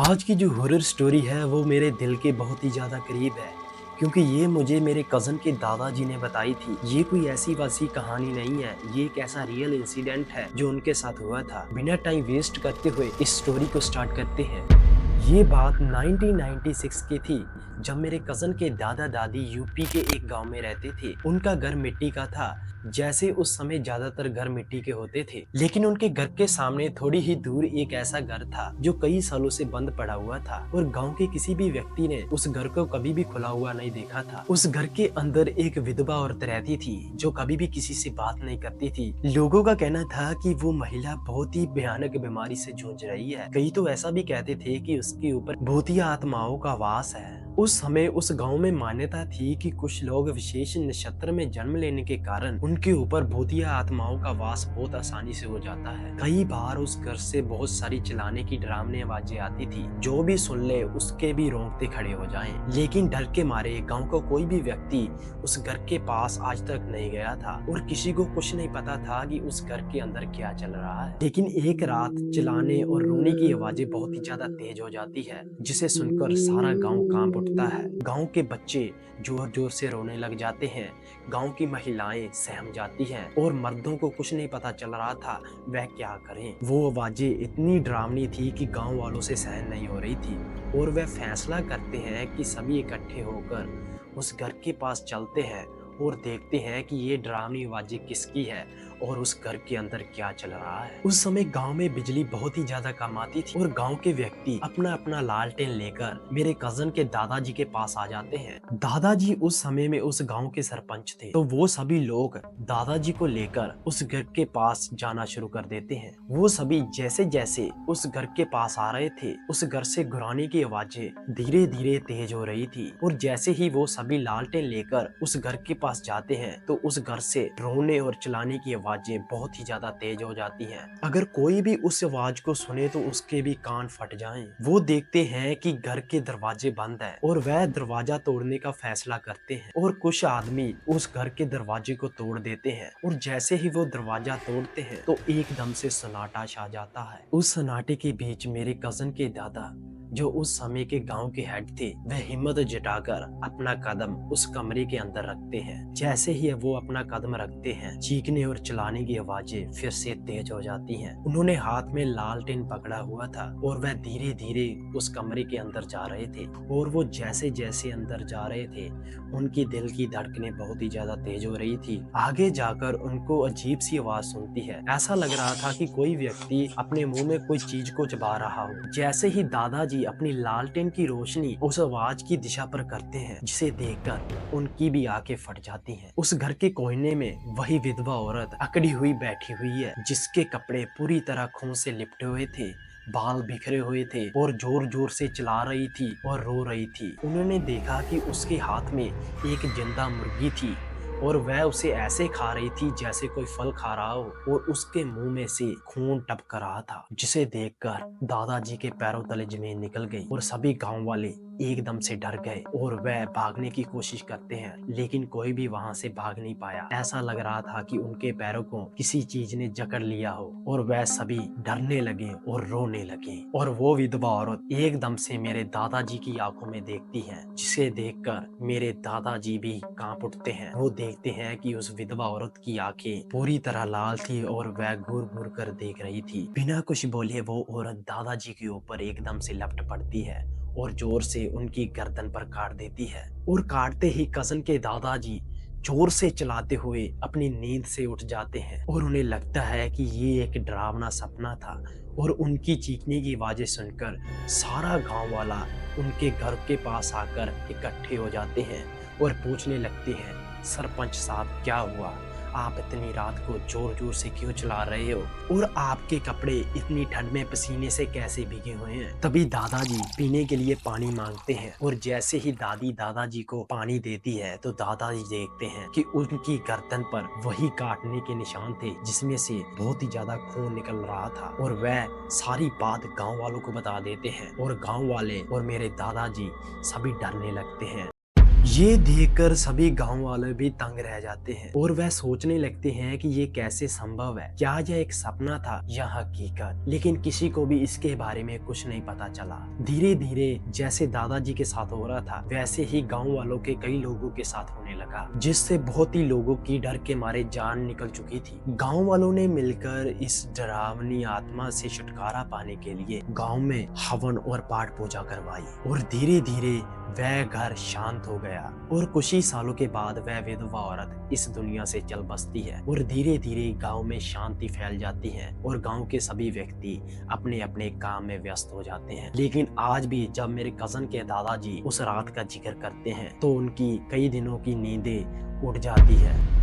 आज की जो हॉरर स्टोरी है वो मेरे दिल के बहुत ही ज़्यादा करीब है, क्योंकि ये मुझे मेरे कज़न के दादाजी ने बताई थी। ये कोई ऐसी वैसी कहानी नहीं है, ये एक ऐसा रियल इंसिडेंट है जो उनके साथ हुआ था। बिना टाइम वेस्ट करते हुए इस स्टोरी को स्टार्ट करते हैं। ये बात 1996 की थी, जब मेरे कज़न के दादा दादी यूपी के एक गांव में रहते थे। उनका घर मिट्टी का था, जैसे उस समय ज्यादातर घर मिट्टी के होते थे। लेकिन उनके घर के सामने थोड़ी ही दूर एक ऐसा घर था जो कई सालों से बंद पड़ा हुआ था और गांव के किसी भी व्यक्ति ने उस घर को कभी भी खुला हुआ नहीं देखा था। उस घर के अंदर एक विधवा औरत रहती थी जो कभी भी किसी से बात नहीं करती थी। लोगों का कहना था कि वो महिला बहुत ही भयानक बीमारी से जूझ रही है। कई तो ऐसा भी कहते थे कि उसके ऊपर भूतिया आत्माओं का वास है। उस समय उस गांव में मान्यता थी कि कुछ लोग विशेष नक्षत्र में जन्म लेने के कारण उनके ऊपर भूतिया आत्माओं का वास बहुत आसानी से हो जाता है। कई बार उस घर से बहुत सारी चिल्लाने की डरावनी आवाजें आती थी, जो भी सुन ले उसके भी रोंगटे खड़े हो जाएं। लेकिन डर के मारे गांव का कोई भी व्यक्ति उस घर के पास आज तक नहीं गया था और किसी को कुछ नहीं पता था कि उस घर के अंदर क्या चल रहा है। लेकिन एक रात चिल्लाने और रोने की आवाजें बहुत ही ज्यादा तेज हो जाती है, जिसे सुनकर सारा गांव कांप उठता है। गांव के बच्चे जोर जोर से रोने लग जाते हैं, गांव की महिलाएं सहम जाती हैं और मर्दों को कुछ नहीं पता चल रहा था वह क्या करें। वो आवाजें इतनी डरावनी थी कि गांव वालों से सहन नहीं हो रही थी और वह फैसला करते हैं कि सभी इकट्ठे होकर उस घर के पास चलते हैं और देखते हैं कि ये डरावनी आवाजें किसकी है और उस घर के अंदर क्या चल रहा है। उस समय गांव में बिजली बहुत ही ज्यादा कम आती थी और गांव के व्यक्ति अपना अपना लालटेन लेकर मेरे कजन के दादाजी के पास आ जाते हैं। दादाजी उस समय में उस गांव के सरपंच थे, तो वो सभी लोग दादाजी को लेकर उस घर के पास जाना शुरू कर देते हैं। वो सभी जैसे जैसे उस घर के पास आ रहे थे, उस घर से घुराने की आवाजें धीरे धीरे तेज हो रही थी और जैसे ही वो सभी लालटेन लेकर उस घर के पास जाते हैं तो उस घर से रोने और चिल्लाने की आवाजें बहुत ही ज्यादा तेज हो जाती हैं। अगर कोई भी उस आवाज को सुने तो उसके भी कान फट जाएं। वो देखते हैं कि घर के दरवाजे बंद है और वह दरवाजा तोड़ने का फैसला करते हैं और कुछ आदमी उस घर के दरवाजे को तोड़ देते हैं और जैसे ही वो दरवाजा तोड़ते हैं तो एकदम से सन्नाटा छा जाता है। उस सन्नाटे के बीच मेरे कजन के दादा, जो उस समय के गांव के हेड थे, वह हिम्मत जुटाकर अपना कदम उस कमरे के अंदर रखते हैं। जैसे ही वो अपना कदम रखते हैं, चीखने और चिल्लाने की आवाजें फिर से तेज हो जाती हैं। उन्होंने हाथ में लालटेन पकड़ा हुआ था और वह धीरे धीरे उस कमरे के अंदर जा रहे थे और वो जैसे जैसे अंदर जा रहे थे उनकी दिल की धड़कनें बहुत ही ज्यादा तेज हो रही थी। आगे जाकर उनको अजीब सी आवाज सुनती है। ऐसा लग रहा था कि कोई व्यक्ति अपने मुंह में कोई चीज को चबा रहा हो। जैसे ही दादाजी अपनी लालटेन की रोशनी उस आवाज की दिशा पर करते हैं, जिसे देखकर उनकी भी आंखें फट जाती हैं। उस घर के कोने में वही विधवा औरत अकड़ी हुई बैठी हुई है, जिसके कपड़े पूरी तरह खून से लिपटे हुए थे, बाल बिखरे हुए थे और जोर जोर से चिल्ला रही थी और रो रही थी। उन्होंने देखा कि उसके हाथ में एक जिंदा मुर्गी थी और वह उसे ऐसे खा रही थी जैसे कोई फल खा रहा हो और उसके मुंह में से खून टपक रहा था, जिसे देखकर दादाजी के पैरों तले जमीन निकल गई और सभी गांव वाले एकदम से डर गए और वह भागने की कोशिश करते हैं, लेकिन कोई भी वहां से भाग नहीं पाया। ऐसा लग रहा था कि उनके पैरों को किसी चीज ने जकड़ लिया हो और वह सभी डरने लगे और रोने लगे। और वो विधवा औरत एकदम से मेरे दादाजी की आंखों में देखती है, जिसे देखकर मेरे दादाजी भी कांप उठते हैं। वो देखते हैं कि उस विधवा औरत की आंखें पूरी तरह लाल थी और वह घूर घूर कर देख रही थी। बिना कुछ बोले वो औरत दादाजी के ऊपर एकदम से लपट पड़ती है और जोर से उनकी गर्दन पर काट देती है और काटते ही कजन के दादाजी जोर से चलाते हुए अपनी नींद से उठ जाते हैं और उन्हें लगता है कि ये एक डरावना सपना था और उनकी चीखने की आवाजें सुनकर सारा गांव वाला उनके घर के पास आकर इकट्ठे हो जाते हैं और पूछने लगते हैं, सरपंच साहब क्या हुआ? आप इतनी रात को जोर जोर से क्यों चला रहे हो और आपके कपड़े इतनी ठंड में पसीने से कैसे भीगे हुए हैं? तभी दादाजी पीने के लिए पानी मांगते हैं और जैसे ही दादी दादाजी को पानी देती है तो दादाजी देखते हैं कि उनकी गर्दन पर वही काटने के निशान थे, जिसमें से बहुत ही ज्यादा खून निकल रहा था और वह सारी बात गांव वालों को बता देते हैं और गांव वाले और मेरे दादाजी सभी डरने लगते हैं। ये देखकर सभी गांव वाले भी तंग रह जाते हैं और वह सोचने लगते हैं कि ये कैसे संभव है, क्या यह एक सपना था या हकीकत। लेकिन किसी को भी इसके बारे में कुछ नहीं पता चला। धीरे धीरे जैसे दादाजी के साथ हो रहा था वैसे ही गांव वालों के कई लोगों के साथ होने लगा, जिससे बहुत ही लोगों की डर के मारे जान निकल चुकी थी। गांव वालों ने मिलकर इस डरावनी आत्मा से छुटकारा पाने के लिए गांव में हवन और पाठ पूजा करवाई और धीरे धीरे वह घर शांत हो गया और कुछ ही सालों के बाद वह विधवा औरत इस दुनिया से चल बसती है और धीरे धीरे गांव में शांति फैल जाती है और गांव के सभी व्यक्ति अपने अपने काम में व्यस्त हो जाते हैं। लेकिन आज भी जब मेरे कजन के दादाजी उस रात का जिक्र करते हैं तो उनकी कई दिनों की नींदें उड़ जाती है।